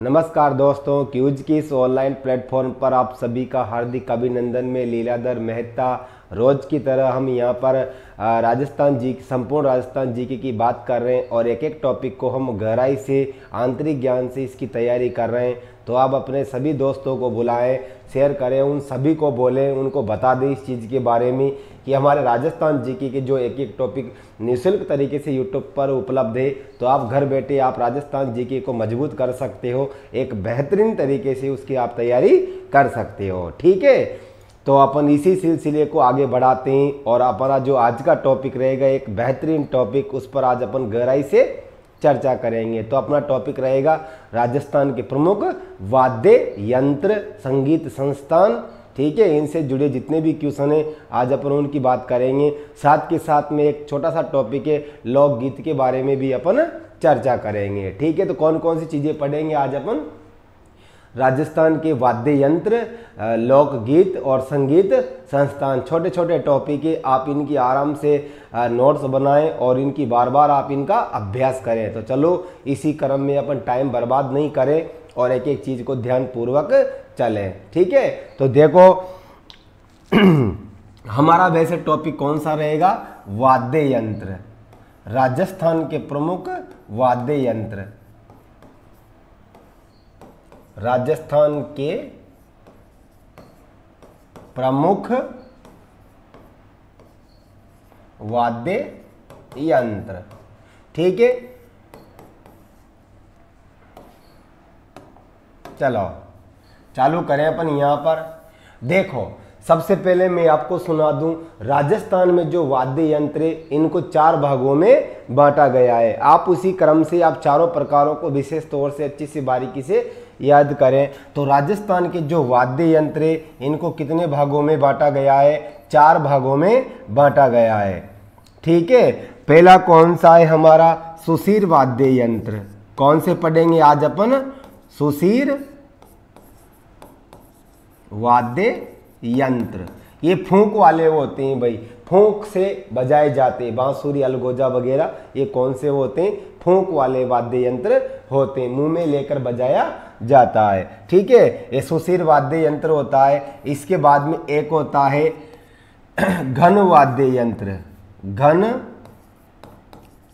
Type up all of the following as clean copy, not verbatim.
नमस्कार दोस्तों, क्यूज की इस ऑनलाइन प्लेटफॉर्म पर आप सभी का हार्दिक अभिनंदन। में लीलाधर मेहता रोज की तरह हम यहाँ पर राजस्थान जी संपूर्ण राजस्थान जीके की बात कर रहे हैं और एक एक टॉपिक को हम गहराई से आंतरिक ज्ञान से इसकी तैयारी कर रहे हैं। तो आप अपने सभी दोस्तों को बुलाएं, शेयर करें, उन सभी को बोलें, उनको बता दें इस चीज़ के बारे में कि हमारे राजस्थान जीके के जो एक एक टॉपिक निःशुल्क तरीके से यूट्यूब पर उपलब्ध है। तो आप घर बैठे आप राजस्थान जीके को मजबूत कर सकते हो, एक बेहतरीन तरीके से उसकी आप तैयारी कर सकते हो। ठीक है, तो अपन इसी सिलसिले को आगे बढ़ाते हैं और अपना जो आज का टॉपिक रहेगा एक बेहतरीन टॉपिक, उस पर आज अपन गहराई से चर्चा करेंगे। तो अपना टॉपिक रहेगा राजस्थान के प्रमुख वाद्य यंत्र संगीत संस्थान। ठीक है, इनसे जुड़े जितने भी क्वेश्चन हैं आज अपन उनकी बात करेंगे। साथ के साथ में एक छोटा सा टॉपिक है लोकगीत के बारे में भी अपन चर्चा करेंगे। ठीक है, तो कौन कौन सी चीज़ें पढ़ेंगे आज अपन? राजस्थान के वाद्य यंत्र, लोकगीत और संगीत संस्थान। छोटे छोटे टॉपिक है, आप इनकी आराम से नोट्स बनाएं और इनकी बार बार आप इनका अभ्यास करें। तो चलो इसी क्रम में अपन टाइम बर्बाद नहीं करें और एक एक चीज़ को ध्यानपूर्वक चलें। ठीक है, तो देखो हमारा वैसे टॉपिक कौन सा रहेगा? वाद्य यंत्र, राजस्थान के प्रमुख वाद्य यंत्र। राजस्थान के प्रमुख वाद्य यंत्र। ठीक है, चलो चालू करें अपन। यहां पर देखो, सबसे पहले मैं आपको सुना दूं, राजस्थान में जो वाद्य यंत्र है इनको 4 भागों में बांटा गया है। आप उसी क्रम से आप चारों प्रकारों को विशेष तौर से अच्छी सी बारीकी से याद करें। तो राजस्थान के जो वाद्य यंत्र है इनको कितने भागों में बांटा गया है? 4 भागों में बांटा गया है। ठीक है, पहला कौन सा है हमारा? सुशीर वाद्य यंत्र। कौन से पढ़ेंगे आज अपन? सुशीर वाद्य यंत्र। ये फूंक वाले होते हैं भाई, फूंक से बजाए जाते हैं, बांसुरी अलगोजा वगैरह ये कौन से होते हैं? फूंक वाले वाद्य यंत्र होते हैं, मुंह में लेकर बजाया जाता है। ठीक है, ये सुशीर वाद्य यंत्र होता है। इसके बाद में एक होता है घन वाद्य यंत्र। घन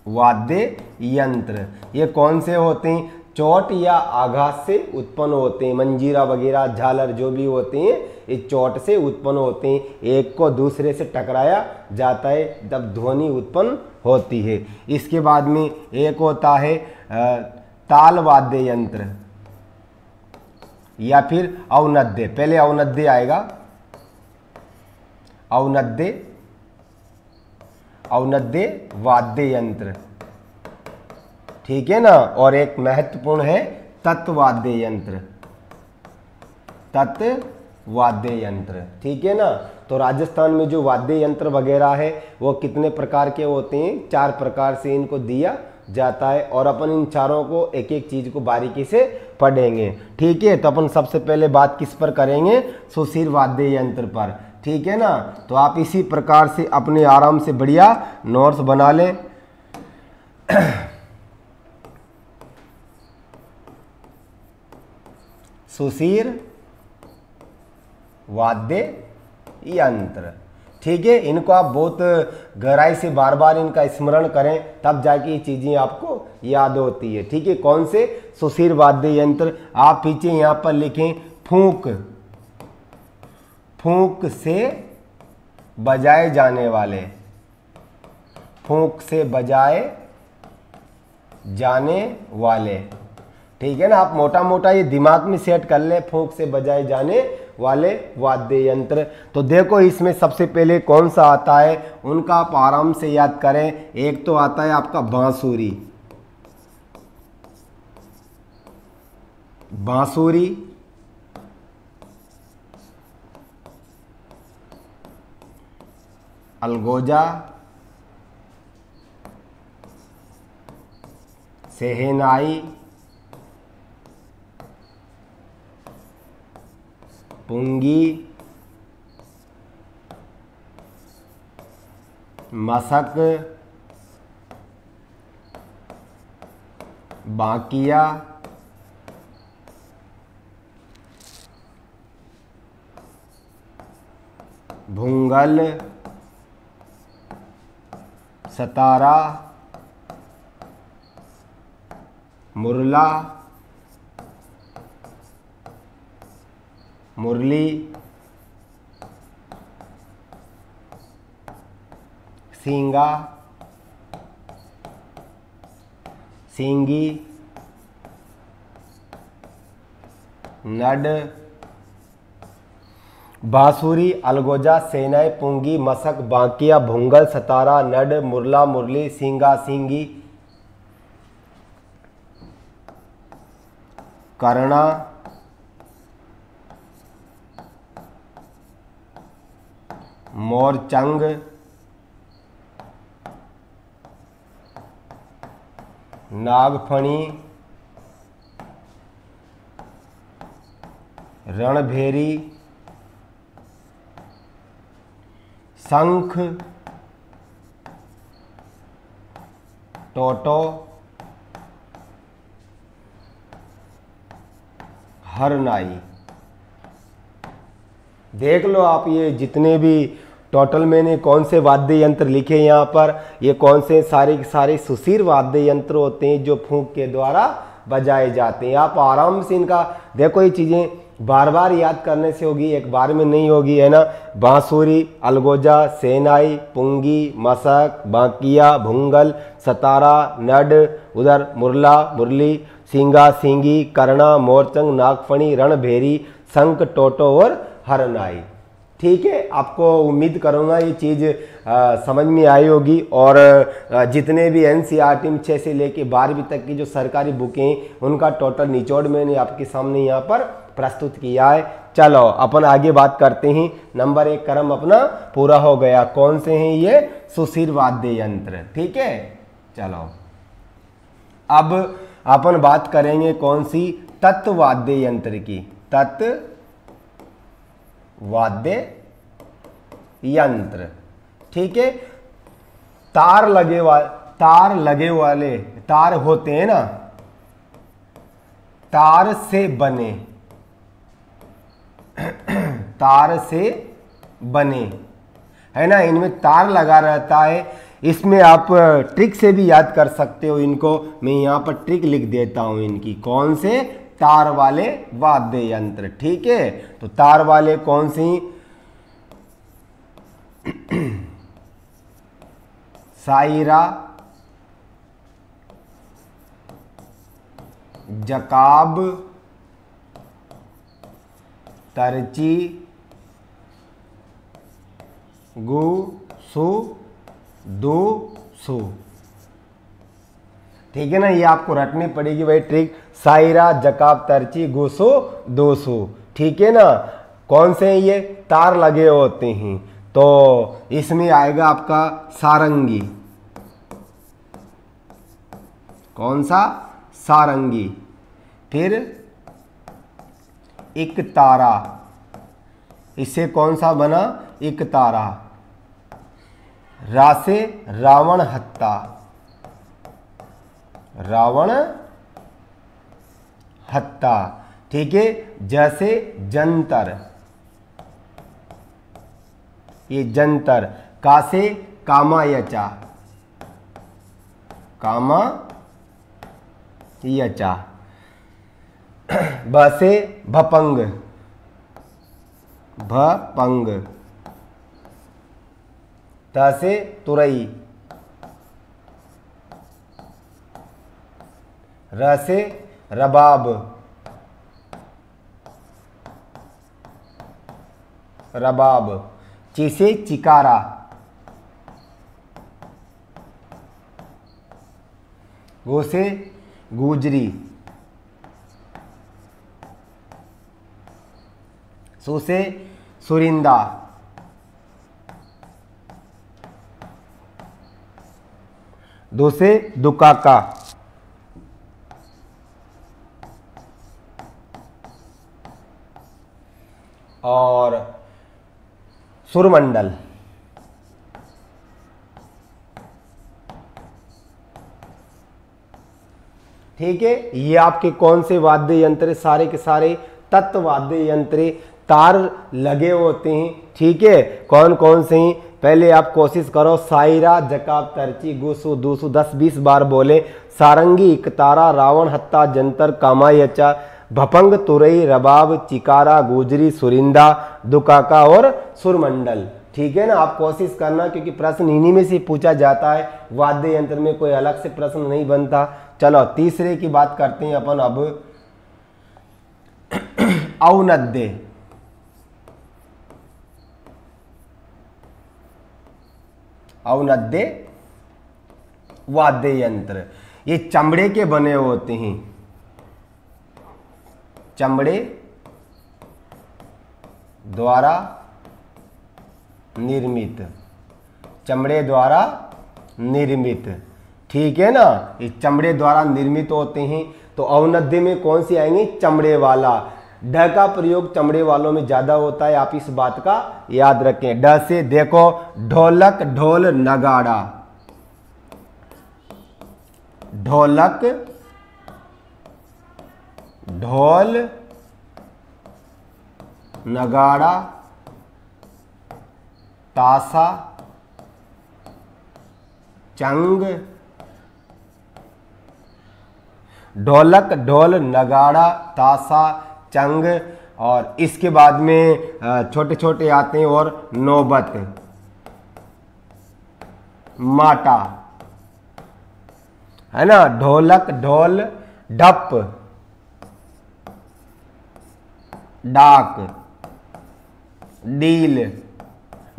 वाद्य यंत्र ये कौन से होते हैं? चोट या आघात से उत्पन्न होते हैं। मंजीरा वगैरह झालर जो भी होते हैं ये चोट से उत्पन्न होते हैं। एक को दूसरे से टकराया जाता है जब ध्वनि उत्पन्न होती है। इसके बाद में एक होता है ताल वाद्य यंत्र या फिर अवनद्य। पहले अवनद्य आएगा, अवनद्य वाद्य यंत्र। ठीक है ना। और एक महत्वपूर्ण है तत्वाद्य यंत्र। तत्वाद्य यंत्र, ठीक है ना। तो राजस्थान में जो वाद्य यंत्र वगैरह है वो कितने प्रकार के होते हैं? 4 प्रकार से इनको दिया जाता है और अपन इन चारों को एक एक चीज को बारीकी से पढ़ेंगे। ठीक है, तो अपन सबसे पहले बात किस पर करेंगे? सुशीर वाद्य यंत्र पर। ठीक है ना। तो आप इसी प्रकार से अपने आराम से बढ़िया नोट्स बना लें। सुशीर वाद्य यंत्र। ठीक है, इनको आप बहुत गहराई से बार बार इनका स्मरण करें, तब जाके ये चीजें आपको याद होती है। ठीक है, कौन से? सुशीर वाद्य यंत्र। आप पीछे यहां पर लिखें फूंक। फूंक से बजाए जाने वाले, फूंक से बजाए जाने वाले। ठीक है ना। आप मोटा मोटा ये दिमाग में सेट कर ले, फूंक से बजाए जाने वाले वाद्य यंत्र। तो देखो इसमें सबसे पहले कौन सा आता है उनका आप आराम से याद करें। एक तो आता है आपका बांसुरी। बांसुरी, अलगोजा, शहनाई, पुंगी, मशक, बाकिया, भूंगल, सतारा, मुरला, मुरली, सींगा, सींगी, नड, बांसुरी, अलगोजा, सेनाई, पुंगी, मसक, बांकिया, भुंगल, सतारा, नड, मुरला, मुरली, सींगा, सींगी, करना, मोरचंग, नागफणी, रणभेरी, शंख, टोटो, हरनाई। देख लो आप ये जितने भी टोटल मैंने कौन से वाद्य यंत्र लिखे यहाँ पर, ये कौन से सारे के सारे सुशीर वाद्य यंत्र होते हैं जो फूंक के द्वारा बजाए जाते हैं। आप आराम से इनका देखो, ये चीज़ें बार बार याद करने से होगी, एक बार में नहीं होगी, है ना। बांसुरी, अलगोजा, सेनाई, पुंगी, मसक, बांकिया, भुंगल, सतारा, नड, उधर मुरला, मुरली, सींगा, सींगी, करना, मोरचंग, नागफणी, रणभेरी, शंख, टोटो और हरनाई। ठीक है, आपको उम्मीद करूंगा ये चीज़ समझ में आई होगी। और जितने भी एनसीईआरटी में 6 से लेके 12वीं तक की जो सरकारी बुकें हैं उनका टोटल निचोड़ मैंने आपके सामने यहाँ पर प्रस्तुत किया है। चलो अपन आगे बात करते हैं। नंबर 1 क्रम अपना पूरा हो गया। कौन से हैं ये? सुशीर वाद्य यंत्र। ठीक है, चलो अब अपन बात करेंगे कौन सी? तत्व वाद्य यंत्र की। तत्व वाद्य यंत्र। ठीक है, तार लगे वाले तार होते हैं ना, तार से बने, तार से बने, है ना, इनमें तार लगा रहता है। इसमें आप ट्रिक से भी याद कर सकते हो इनको। मैं यहाँ पर ट्रिक लिख देता हूं इनकी। कौन से? तार वाले वाद्य यंत्र। ठीक है, तो तार वाले कौन सी? साइरा, जकाब, तरची, गु, सु, दो, सु। ठीक है ना, ये आपको रटनी पड़ेगी भाई ट्रिक। साइरा, जकाब, तरची, गुसो, दोसो। ठीक है ना, कौन से हैं ये? तार लगे होते हैं। तो इसमें आएगा आपका सारंगी। कौन सा? सारंगी। फिर एक तारा, इससे कौन सा बना? एक तारा। रा से रावण हत्ता, रावण हत्ता। ठीक है, जैसे जंतर, ये जंतर। का से कामायचा, कामा यचा। ब से भपंग, भपंग। त से तुरई, र से रबाब, रबाब। ची से चिकारा, गो से गुजरी, सु से सुरिंदा, दो से दुकाका, और सुरमंडल। ठीक है, ये आपके कौन से वाद्य यंत्र? सारे के सारे तत्व वाद्य यंत्र। तार लगे होते हैं, ठीक है। कौन कौन से हैं, पहले आप कोशिश करो, सायरा, जकाब, तरची, गुसु, दूसु 10-20 बार बोले। सारंगी, इकतारा, रावण, हत्ता, जंतर, कामायचा, भपंग, तुरई, रबाब, चिकारा, गुजरी, सुरिंदा, दुकाका और सुरमंडल, ठीक है ना। आप कोशिश करना, क्योंकि प्रश्न इन्हीं में से पूछा जाता है, वाद्य यंत्र में कोई अलग से प्रश्न नहीं बनता। चलो तीसरे की बात करते हैं अपन अब। औनद्य, औनद्य वाद्य यंत्र, ये चमड़े के बने होते हैं, चमड़े द्वारा निर्मित, चमड़े द्वारा निर्मित, ठीक है ना। ये चमड़े द्वारा निर्मित होते हैं। तो औनद्य में कौन सी आएंगी, चमड़े वाला। ड का प्रयोग चमड़े वालों में ज्यादा होता है, आप इस बात का याद रखें। ड से देखो, ढोलक, ढोल, नगाड़ा, ढोलक, ढोल, नगाड़ा, ताशा, चंग, ढोलक, ढोल, नगाड़ा, ताशा, चंग, और इसके बाद में छोटे छोटे आते हैं और नौबत, माटा, है ना। ढोलक, ढोल, ढप, डाक, डील,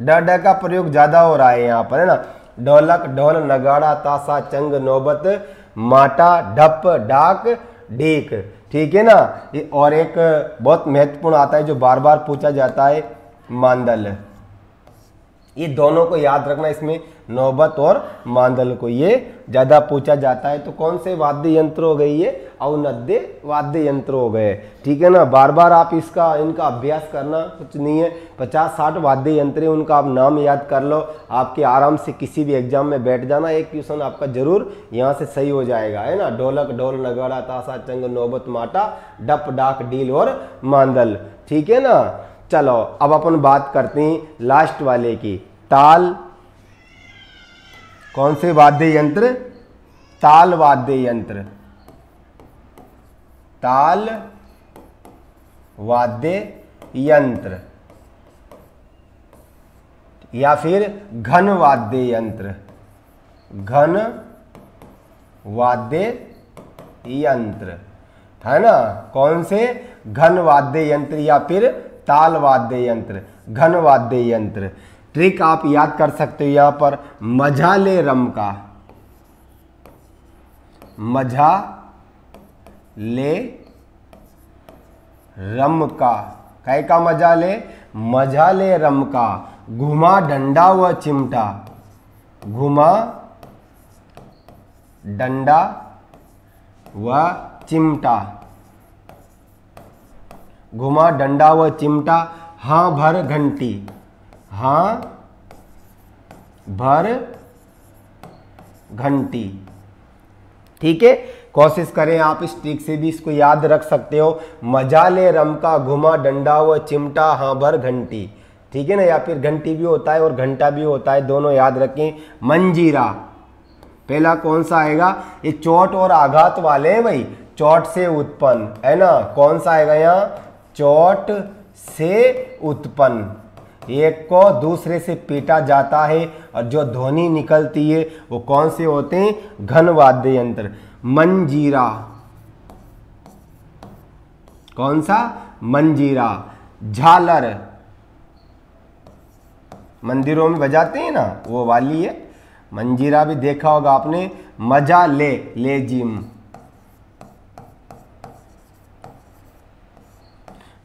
ड का प्रयोग ज्यादा हो रहा है यहां पर, है ना। ढोलक, ढोल, नगाड़ा, ताशा, चंग, नौबत, माटा, ढप, डाक, डीक, ठीक है ना। ये और एक बहुत महत्वपूर्ण आता है जो बार बार पूछा जाता है, मांदल। ये दोनों को याद रखना, इसमें नौबत और मांदल को ये ज्यादा पूछा जाता है। तो कौन से वाद्य यंत्र हो गए, ये औनद्य वाद्य यंत्र हो गए, ठीक है ना। बार बार आप इनका अभ्यास करना कुछ नहीं है। 50-60 वाद्य यंत्र, उनका आप नाम याद कर लो, आपके आराम से किसी भी एग्जाम में बैठ जाना, एक क्वेश्चन आपका जरूर यहाँ से सही हो जाएगा, है ना। ढोलक, ढोल, नगाड़ा, ताशा, चंग, नौबत, माटा, डप, डाक, डील और मांदल, ठीक है ना। चलो अब अपन बात करते हैं लास्ट वाले की, ताल। कौन से वाद्य यंत्र, ताल वाद्य यंत्र, ताल वाद्य यंत्र, या फिर घन वाद्य यंत्र, घन वाद्य यंत्र, है ना। कौन से, घन वाद्य यंत्र या फिर ताल वाद्य यंत्र, घन वाद्य यंत्र। ट्रिक आप याद कर सकते हो यहां पर, मझा ले रम का, मझा ले रम का, कै का मजा ले, मझा ले रम का, घुमा डंडा व चिमटा, घुमा डंडा व चिमटा, घुमा डंडा व चिमटा, हाँ भर घंटी, हाँ भर घंटी, ठीक है। कोशिश करें आप इस ट्रिक से भी इसको याद रख सकते हो, मजा ले रम का, घुमा डंडा व चिमटा, हाँ भर घंटी, ठीक है ना। या फिर घंटी भी होता है और घंटा भी होता है, दोनों याद रखें। मंजीरा, पहला कौन सा आएगा, ये चोट और आघात वाले हैं भाई, चोट से उत्पन्न, है ना। कौन सा आएगा यहाँ, चोट से उत्पन्न, एक को दूसरे से पीटा जाता है और जो ध्वनि निकलती है वो कौन से होते हैं, घन वाद्य यंत्र। मंजीरा, कौन सा, मंजीरा। झालर, मंदिरों में बजाते हैं ना, वो वाली है। मंजीरा भी देखा होगा आपने। मजा ले जिम,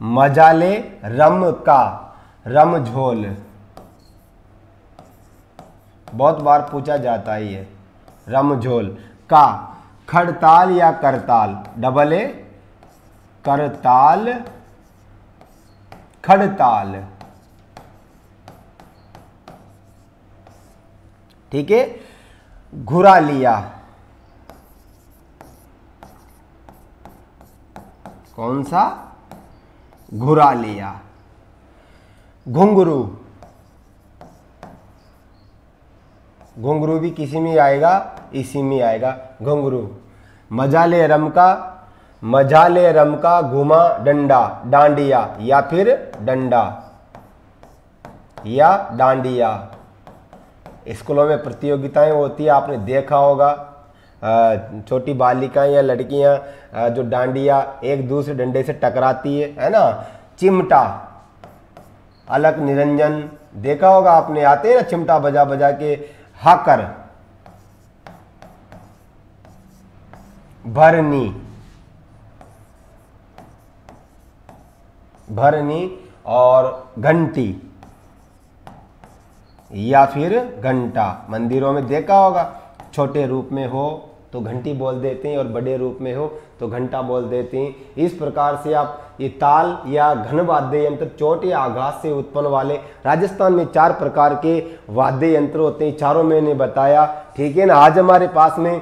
मजा ले रम का, रम झोल, बहुत बार पूछा जाता है ये, रम झोल का। खड़ताल या करताल, डबल ए, करताल, खड़ताल, ठीक है। घुरा लिया, कौन सा, घुरा लिया, घुंघरू, घुंघरू भी किसी में आएगा, इसी में आएगा घुंघरू। मजाले रम का, मजाले रम का घुमा डंडा, डांडिया या फिर डंडा या डांडिया। स्कूलों में प्रतियोगिताएं होती है, आपने देखा होगा, छोटी बालिकाएं या लड़कियां जो डांडिया एक दूसरे डंडे से टकराती है ना। चिमटा, अलक निरंजन देखा होगा आपने, आते हैं ना चिमटा बजा बजा के। हाकर, भरनी, भरनी और घंटी या फिर घंटा। मंदिरों में देखा होगा, छोटे रूप में हो तो घंटी बोल देते हैं और बड़े रूप में हो तो घंटा बोल देते हैं। इस प्रकार से आप ये ताल या घन वाद्य यंत्र चोट या आघात से उत्पन्न वाले, राजस्थान में 4 प्रकार के वाद्य यंत्र होते हैं, चारों मैंने बताया, ठीक है ना। आज हमारे पास में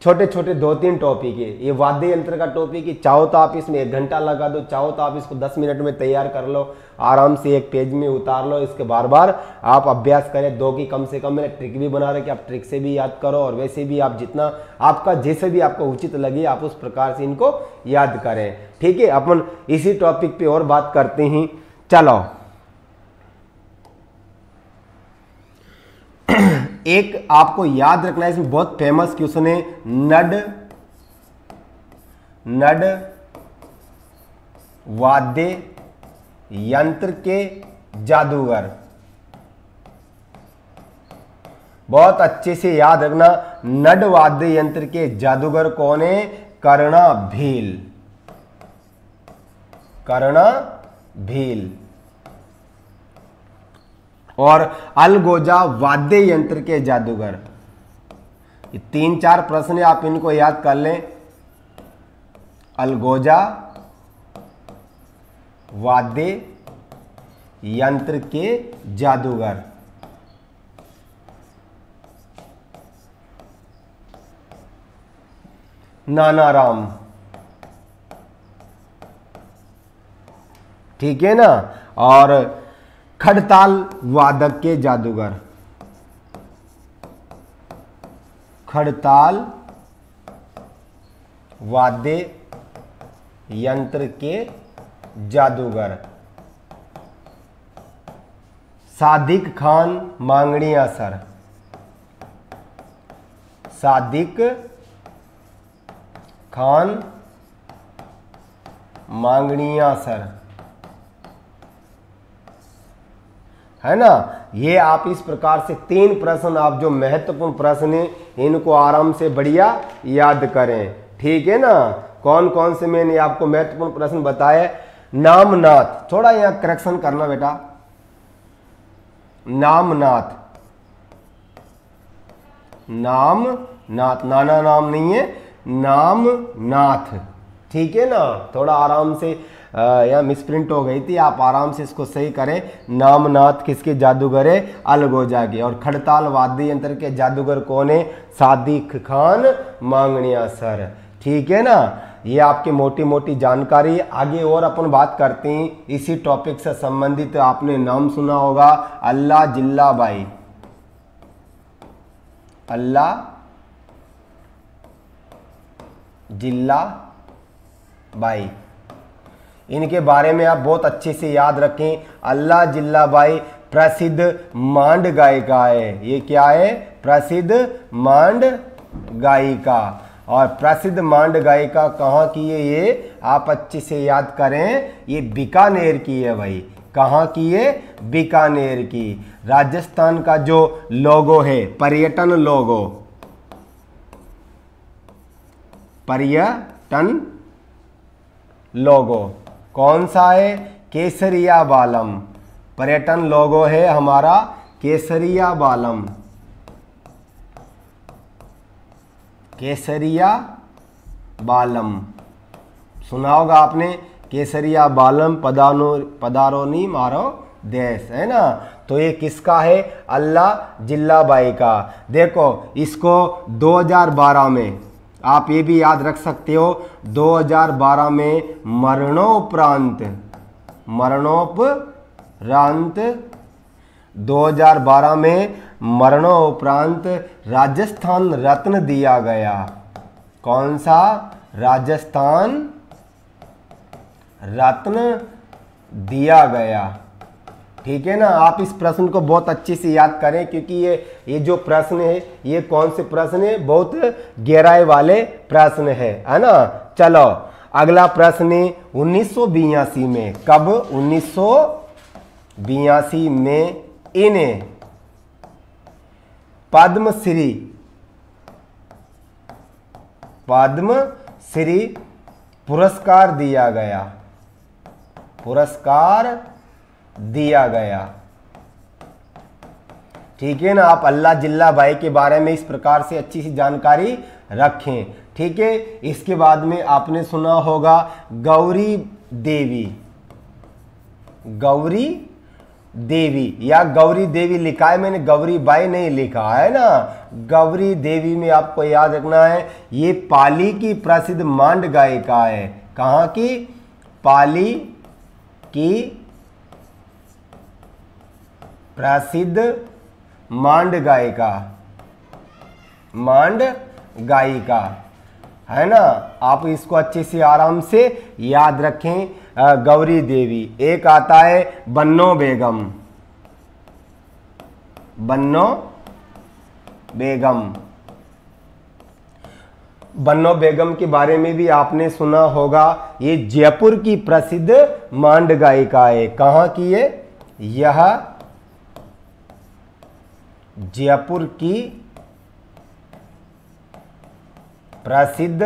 छोटे छोटे 2-3 टॉपिक है। ये वाद्य यंत्र का टॉपिक है, चाहो तो आप इसमें 1 घंटा लगा दो, चाहो तो आप इसको 10 मिनट में तैयार कर लो, आराम से एक पेज में उतार लो। इसके बार बार आप अभ्यास करें। 2 की कम से कम मैंने ट्रिक भी बना रखी, आप ट्रिक से भी याद करो और वैसे भी आप जितना आपका जैसे भी आपको उचित लगे आप उस प्रकार से इनको याद करें, ठीक है। अपन इसी टॉपिक पे और बात करते हैं। चलो, एक आपको याद रखना है, इसमें बहुत फेमस क्वेश्चन है। नड, नड वाद्य यंत्र के जादूगर, बहुत अच्छे से याद रखना। नड वाद्य यंत्र के जादूगर कौन है? कर्णा भील, कर्णा भील। और अलगोजा वाद्य यंत्र के जादूगर। ये 3-4 प्रश्न है, आप इनको याद कर लें। अलगोजा वाद्य यंत्र के जादूगर। नानाराम, ठीक है ना। और खड़ताल वादक के जादूगर, खड़ताल वाद्य यंत्र के जादूगर। सादिक खान मांगड़िया सर, सादिक खान मांगड़िया सर, है ना। ये आप इस प्रकार से 3 प्रश्न, आप जो महत्वपूर्ण प्रश्न है इनको आराम से बढ़िया याद करें, ठीक है ना। कौन कौन से मैंने आपको महत्वपूर्ण प्रश्न बताए। नामनाथ, थोड़ा यहां करेक्शन करना बेटा। नामनाथ, नामनाथ, नाना नाम नहीं है, नामनाथ, ठीक है ना। थोड़ा आराम से यहाँ मिसप्रिंट हो गई थी, आप आराम से इसको सही करें। नामनाथ किसके जादूगर है? अलगोजा के। और खड़ताल वाद्य यंत्र के जादूगर कौन है? सादिक खान मांगड़िया सर, ठीक है ना। ये आपकी मोटी मोटी जानकारी। आगे और अपन बात करते हैं इसी टॉपिक से संबंधित। आपने नाम सुना होगा अल्लाह जिल्ला बाई, अल्लाह जिल्ला बाई। इनके बारे में आप बहुत अच्छे से याद रखें। अल्लाह जिल्ला बाई प्रसिद्ध मांड गायिका है। ये क्या है? प्रसिद्ध मांड गायिका। और प्रसिद्ध मांड गायिका कहाँ की है? ये आप अच्छे से याद करें, ये बीकानेर की है भाई। कहाँ की है? बीकानेर की। राजस्थान का जो लोगो है, पर्यटन लोगो, पर्यटन लोगो कौन सा है? केसरिया बालम। पर्यटन लोगो है हमारा केसरिया बालम, केसरिया बालम सुना होगा आपने। केसरिया बालम पदारोनी मारो देश, है ना। तो ये किसका है? अल्लाह जिल्ला बाई का। देखो इसको 2012 में, आप ये भी याद रख सकते हो, 2012 में मरणोपरांत रांत 2012 में मरणोपरांत राजस्थान रत्न दिया गया। कौन सा? राजस्थान रत्न दिया गया। ठीक है ना। आप इस प्रश्न को बहुत अच्छे से याद करें, क्योंकि ये जो प्रश्न है ये कौन से प्रश्न है? बहुत गहराई वाले प्रश्न है ना। चलो अगला प्रश्न है 1982 में। कब? 1982 में इन्हें पद्मश्री पुरस्कार दिया गया। पुरस्कार दिया गया। ठीक है ना। आप अल्लाह जिल्ला बाई के बारे में इस प्रकार से अच्छी सी जानकारी रखें। ठीक है। इसके बाद में आपने सुना होगा गौरी देवी। गौरी देवी या गौरी देवी लिखा है मैंने, गौरी बाई नहीं लिखा है ना। गौरी देवी में आपको याद रखना है ये पाली की प्रसिद्ध मांड गायिका है। कहाँ की? पाली की प्रसिद्ध मांड गायिका। मांड गायिका है ना। आप इसको अच्छे से आराम से याद रखें। गौरी देवी। एक आता है बन्नो बेगम। बन्नो बेगम। बन्नो बेगम के बारे में भी आपने सुना होगा। ये जयपुर की प्रसिद्ध मांड गायिका है। कहाँ की है? यह जयपुर की प्रसिद्ध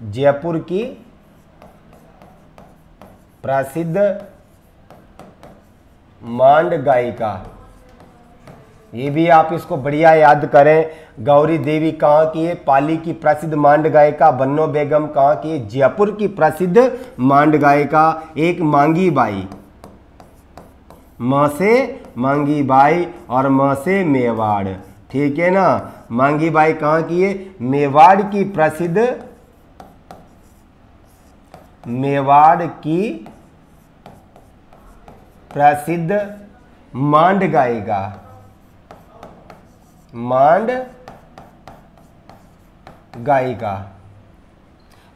जयपुर की प्रसिद्ध मांड गायिका। ये भी आप इसको बढ़िया याद करें। गौरी देवी कहाँ की है? पाली की प्रसिद्ध मांड गायिका। बन्नो बेगम कहाँ की है? जयपुर की प्रसिद्ध मांड गायिका। एक मांगी बाई। म से मांगी बाई और म से मेवाड़। ठीक है ना। मांगी बाई कहाँ की है? मेवाड़ की प्रसिद्ध, मेवाड़ की प्रसिद्ध मांड गायिका। मांड गायिका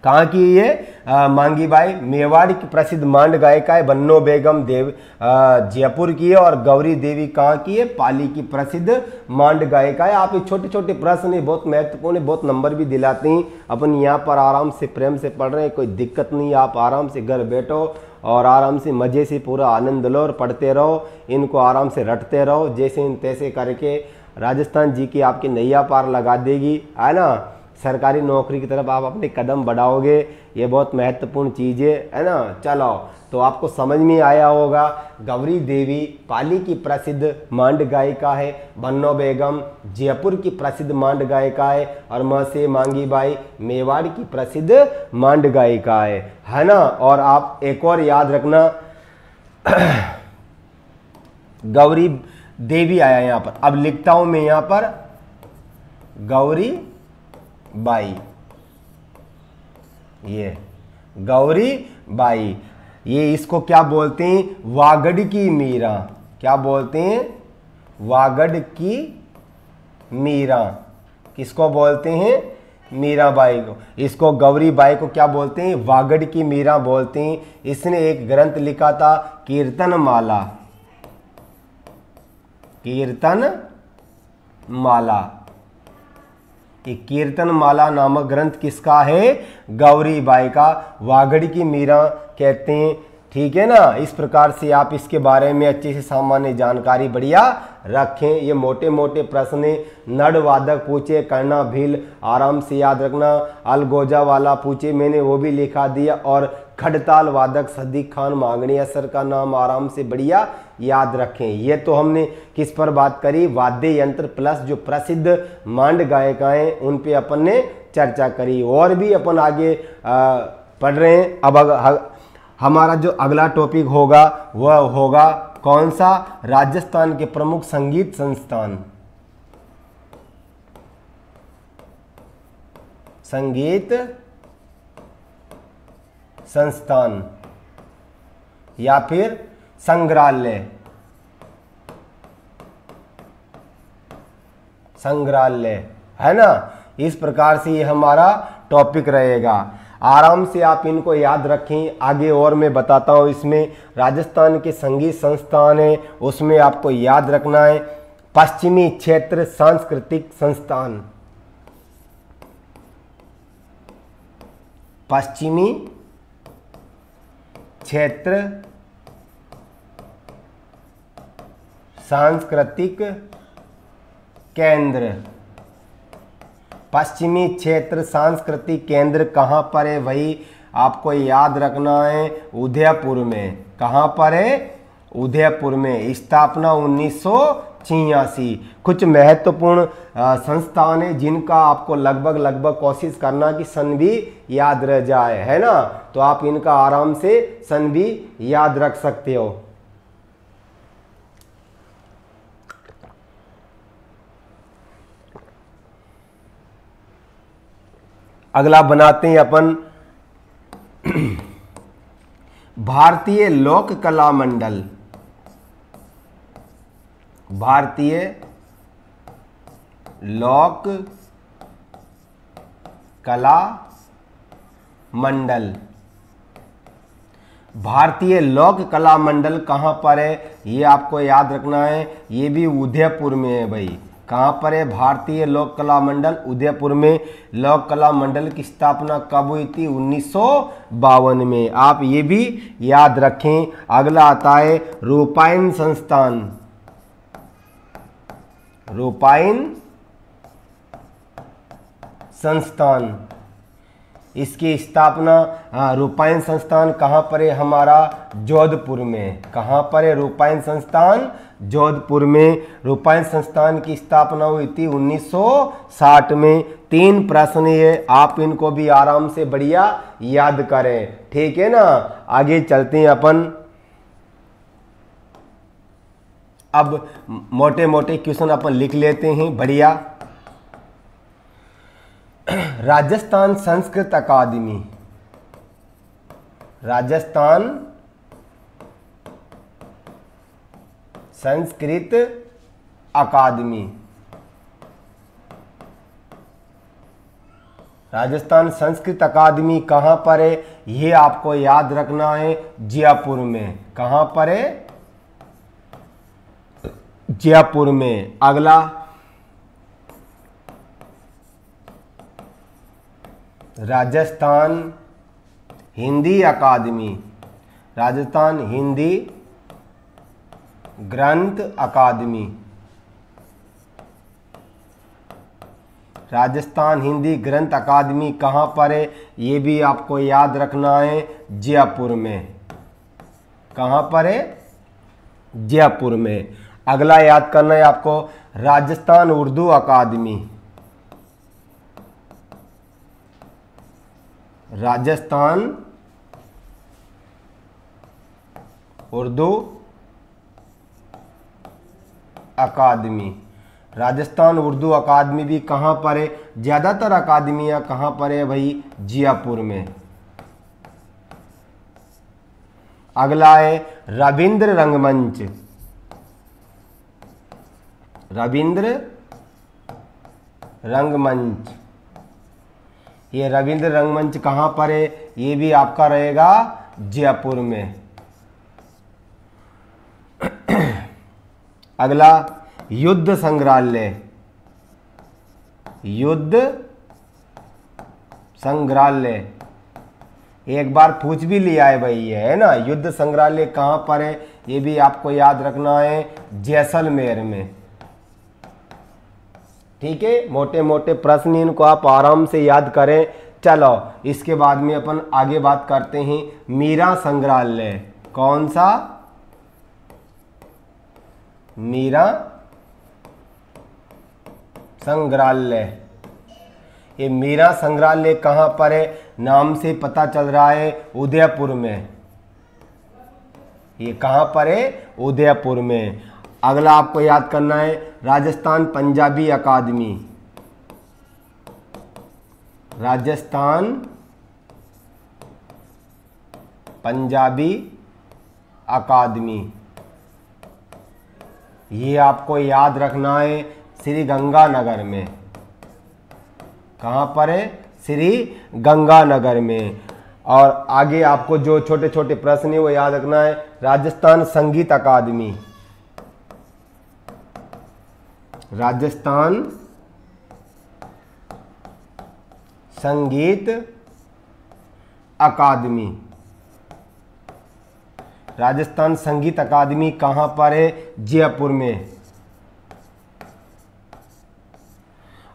कहाँ की ये? मांगी बाई मेवाड़ की प्रसिद्ध मांड गायिका है। बन्नो बेगम जयपुर की है और गौरी देवी कहाँ की है? पाली की प्रसिद्ध मांड गायिका है। आप ये छोटे छोटे प्रश्न हैं, बहुत महत्वपूर्ण है, बहुत नंबर भी दिलाते हैं। अपन यहाँ पर आराम से प्रेम से पढ़ रहे हैं, कोई दिक्कत नहीं। आप आराम से घर बैठो और आराम से मज़े से पूरा आनंद लो और पढ़ते रहो। इनको आराम से रटते रहो। जैसे इन तैसे करके राजस्थान जी की आपकी नैया पार लगा देगी, है ना। सरकारी नौकरी की तरफ आप अपने कदम बढ़ाओगे। ये बहुत महत्वपूर्ण चीज़ है ना। चलो तो आपको समझ में आया होगा। गौरी देवी पाली की प्रसिद्ध मांड गायिका है। बन्नो बेगम जयपुर की प्रसिद्ध मांड गायिका है। और म से मांगी बाई मेवाड़ की प्रसिद्ध मांड गायिका है ना। और आप एक और याद रखना गौरी देवी आया यहाँ पर। अब लिखता हूं मैं यहाँ पर गौरी बाई। ये गौरी बाई, ये इसको क्या बोलते हैं? वागड़ की मीरा। क्या बोलते हैं? वागड़ की मीरा। किसको बोलते हैं? मीराबाई को। इसको गौरी बाई को क्या बोलते हैं? वागड़ की मीरा बोलते हैं। इसने एक ग्रंथ लिखा था कीर्तन माला। कीर्तन माला। ये कीर्तन माला नामक ग्रंथ किसका है? गौरी बाई का। वागड़ की मीरा कहते हैं। ठीक है ना। इस प्रकार से आप इसके बारे में अच्छे से सामान्य जानकारी बढ़िया रखें। ये मोटे मोटे प्रश्न नड़ वादक पूछे, करना भील आराम से याद रखना। अलगोजा वाला पूछे, मैंने वो भी लिखा दिया। और खड़ताल वादक सदीक खान मांगनी असर का नाम आराम से बढ़िया याद रखें। ये तो हमने किस पर बात करी? वाद्य यंत्र प्लस जो प्रसिद्ध मांड गायिकाएं उन पे अपन ने चर्चा करी। और भी अपन आगे पढ़ रहे हैं। अब हमारा जो अगला टॉपिक होगा वह होगा कौन सा? राजस्थान के प्रमुख संगीत संस्थान। संगीत संस्थान या फिर संग्रहालय, संग्रहालय, है ना। इस प्रकार से ये हमारा टॉपिक रहेगा। आराम से आप इनको याद रखें। आगे और मैं बताता हूँ, इसमें राजस्थान के संगीत संस्थान है, उसमें आपको याद रखना है पश्चिमी क्षेत्र सांस्कृतिक संस्थान, पश्चिमी क्षेत्र सांस्कृतिक केंद्र। पश्चिमी क्षेत्र सांस्कृतिक केंद्र कहाँ पर है, वही आपको याद रखना है, उदयपुर में। कहाँ पर है, उदयपुर में। स्थापना 1986। कुछ महत्वपूर्ण संस्थान है जिनका आपको लगभग कोशिश करना कि सन भी याद रह जाए, है ना। तो आप इनका आराम से सन भी याद रख सकते हो। अगला बनाते हैं अपन भारतीय लोक कला मंडल। भारतीय लोक कला मंडल। भारतीय लोक कला मंडल कहाँ पर है, ये आपको याद रखना है। ये भी उदयपुर में है भाई। कहाँ पर है, भारतीय लोक कला मंडल उदयपुर में। लोक कला मंडल की स्थापना कब हुई थी, 1952 में। आप ये भी याद रखें। अगला आता है रूपायन संस्थान। रूपायन संस्थान, इसकी स्थापना रूपायन संस्थान कहाँ पर है, हमारा जोधपुर में। कहाँ पर है रूपायन संस्थान, जोधपुर में। रूपायन संस्थान की स्थापना हुई थी 1960 में। 3 प्रश्न है, आप इनको भी आराम से बढ़िया याद करें, ठीक है ना। आगे चलते हैं अपन। अब मोटे मोटे क्वेश्चन अपन लिख लेते हैं बढ़िया। राजस्थान संस्कृत अकादमी, राजस्थान संस्कृत अकादमी, राजस्थान संस्कृत अकादमी कहाँ पर है, ये आपको याद रखना है, जयपुर में। कहाँ पर है, जयपुर में। अगला राजस्थान हिंदी अकादमी, राजस्थान हिंदी ग्रंथ अकादमी, राजस्थान हिंदी ग्रंथ अकादमी कहाँ पर है, ये भी आपको याद रखना है, जयपुर में। कहाँ पर है, जयपुर में। अगला याद करना है आपको, राजस्थान उर्दू अकादमी, राजस्थान उर्दू अकादमी। राजस्थान उर्दू अकादमी भी कहाँ पर है, ज़्यादातर अकादमियाँ कहाँ पर है भाई, जयपुर में। अगला है रविंद्र रंगमंच, रविंद्र रंगमंच। ये रविंद्र रंगमंच कहाँ पर है, ये भी आपका रहेगा जयपुर में। अगला युद्ध संग्रहालय, युद्ध संग्रहालय एक बार पूछ भी लिया है भाई, ये है ना। युद्ध संग्रहालय कहाँ पर है, ये भी आपको याद रखना है, जैसलमेर में। ठीक है, मोटे मोटे प्रश्न इनको आप आराम से याद करें। चलो इसके बाद में अपन आगे बात करते हैं मीरा संग्रहालय। कौन सा, मीरा संग्रहालय। ये मीरा संग्रहालय कहाँ पर है, नाम से पता चल रहा है उदयपुर में। ये कहाँ पर है, उदयपुर में। अगला आपको याद करना है राजस्थान पंजाबी अकादमी, राजस्थान पंजाबी अकादमी, ये आपको याद रखना है श्री गंगानगर में। कहाँ पर है? श्री गंगानगर में। और आगे आपको जो छोटे छोटे प्रश्न है वो याद रखना है। राजस्थान संगीत अकादमी, राजस्थान संगीत अकादमी, राजस्थान संगीत अकादमी कहाँ पर है? जयपुर में।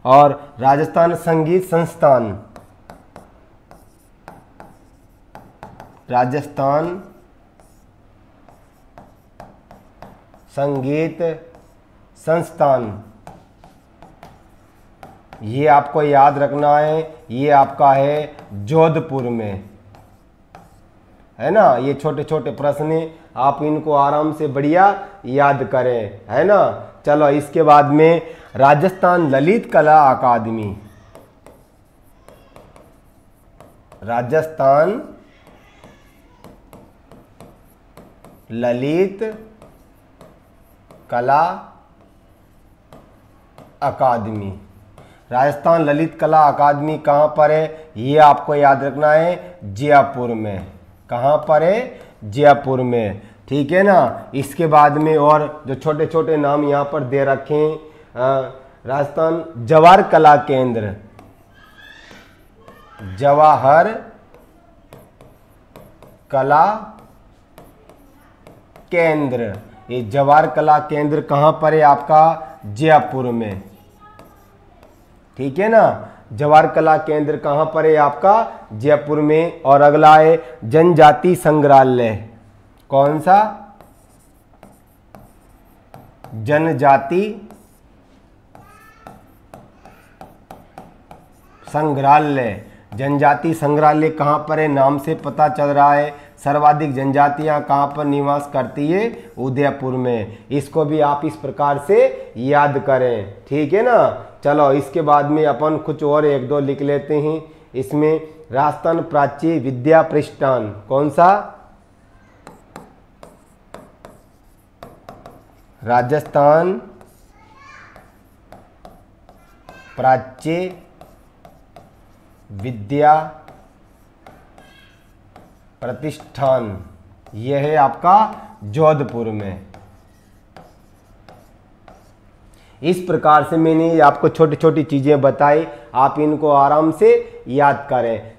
और राजस्थान संगीत संस्थान, राजस्थान संगीत संस्थान, ये आपको याद रखना है, ये आपका है जोधपुर में, है ना। ये छोटे छोटे प्रश्न आप इनको आराम से बढ़िया याद करें, है ना। चलो इसके बाद में राजस्थान ललित कला अकादमी, राजस्थान ललित कला अकादमी, राजस्थान ललित कला अकादमी कहाँ पर है? ये आपको याद रखना है जयपुर में। कहाँ पर है? जयपुर में, ठीक है ना। इसके बाद में और जो छोटे छोटे नाम यहाँ पर दे रखे हैं, राजस्थान जवाहर कला केंद्र, जवाहर कला केंद्र, ये जवाहर कला केंद्र कहाँ पर है? आपका जयपुर में, ठीक है ना। जवाहर कला केंद्र कहाँ पर है? आपका जयपुर में। और अगला है जनजाति संग्रहालय, कौन सा? जनजाति संग्रहालय, जनजाति संग्रहालय कहाँ पर है? नाम से पता चल रहा है। सर्वाधिक जनजातियां कहाँ पर निवास करती है? उदयपुर में। इसको भी आप इस प्रकार से याद करें, ठीक है ना। चलो इसके बाद में अपन कुछ और एक दो लिख लेते हैं इसमें। राजस्थान प्राच्य विद्या प्रतिष्ठान, कौन सा? राजस्थान प्राच्य विद्या प्रतिष्ठान, यह है आपका जोधपुर में। इस प्रकार से मैंने आपको छोटी छोटी चीजें बताई, आप इनको आराम से याद करें।